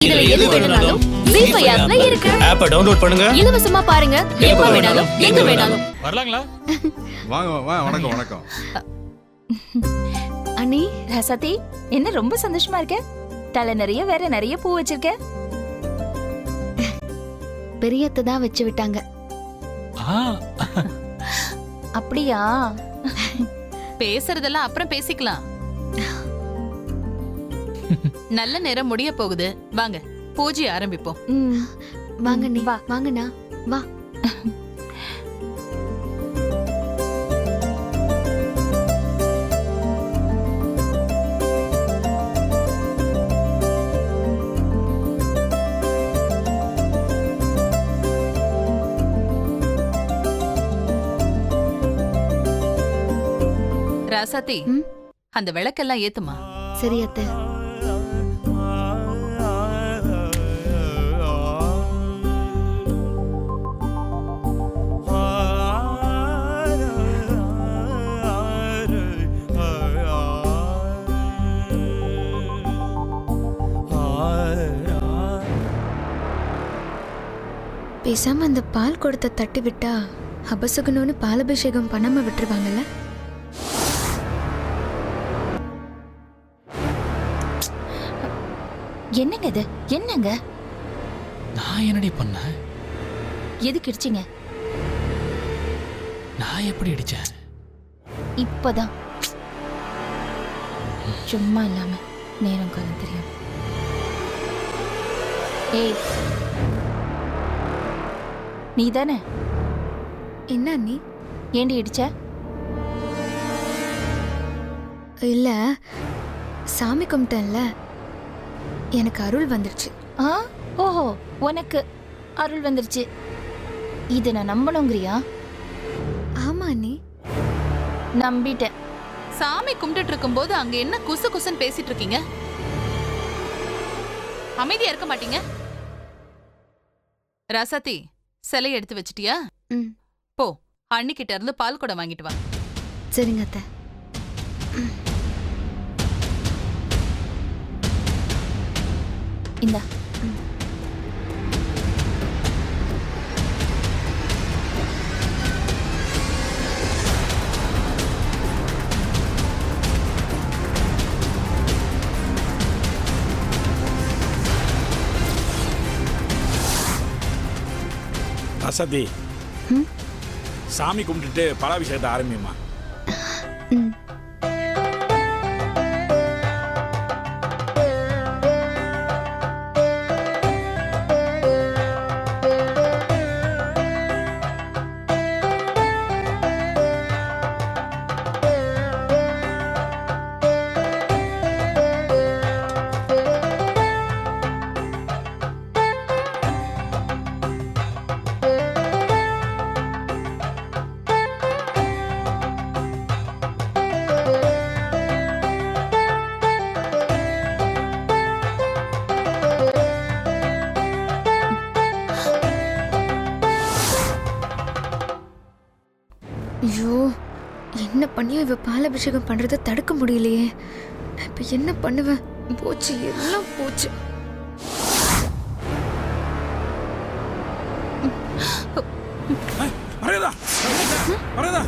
இதுல எது வேணும்னாலும் ஜீ5 ஆப்ல இருக்கு. ஆப்பை டவுன்லோட் பண்ணுங்க. இலவசமா பாருங்க. எப்ப வேணாலும் எங்க வேணாலும். வரலாங்களா? வாங்க வணக்கம் வணக்கம். அண்ணி, ரசதி, என்ன ரொம்ப சந்தோஷமா இருக்க? தலை நிறைய வேற நிறைய பூ வச்சிருக்க. பெரியத்தை தான் வச்சு விட்டாங்க. அப்படியா? பேசுறதெல்லாம் அப்புறம் பேசிக்கலாம். நல்ல நேரம் முடிய போகுது, வாங்க பூஜை ஆரம்பிப்போம். வாங்க நீ வாங்கண்ணா வா. ராசாத்தி, அந்த விளக்கெல்லாம் ஏத்துமா. சரி அத்தை. பேசாம அந்த பால் கொடுத்த தட்டி விட்டா அபசகுனோன்னு பாலபிஷேகம் பண்ணாம விட்டுருவாங்கல்ல. என்னங்க இது? என்னங்க நான் என்னடி பண்ணேன்? எதுக்கு இடிச்சீங்க? நான் எப்படி அடிச்சேன்? இப்பதான். சும்மா இல்லாம நேரம் காலம் தெரியும். ஏய், நீ தானே? என்ன நீ ஏண்டி இடிச்ச? இல்ல, சாமி கும்பிட்டேன்ல, எனக்கு அருள் வந்துருச்சு. ஓஹோ, உனக்கு அருள் வந்துருச்சு. இதை நான் நம்பணுங்கிறியா? ஆமா நீ. நம்பிட்டேன். சாமி கும்பிட்டு இருக்கும் போது அங்க என்ன குசு குசுன்னு பேசிட்டு இருக்கீங்க? அமைதியா இருக்க மாட்டீங்க? ராசாத்தி, சிலை எடுத்து வச்சிட்டியா? போ, அண்ணிக்கிட்ட இருந்து பால் கூட வாங்கிட்டு வா. சரிங்க அத்தை. இந்தா. அசதி, சாமி கும்பிட்டுட்டு பலாபிஷேகத்தை ஆரம்பியுமா? ஐயோ, என்ன பண்ணியும் இவ பாலாபிஷேகம் பண்றதை தடுக்க முடியலையே. நான் இப்ப என்ன பண்ணுவேன்? போச்சு, எல்லாம் போச்சு. வரதா வரதா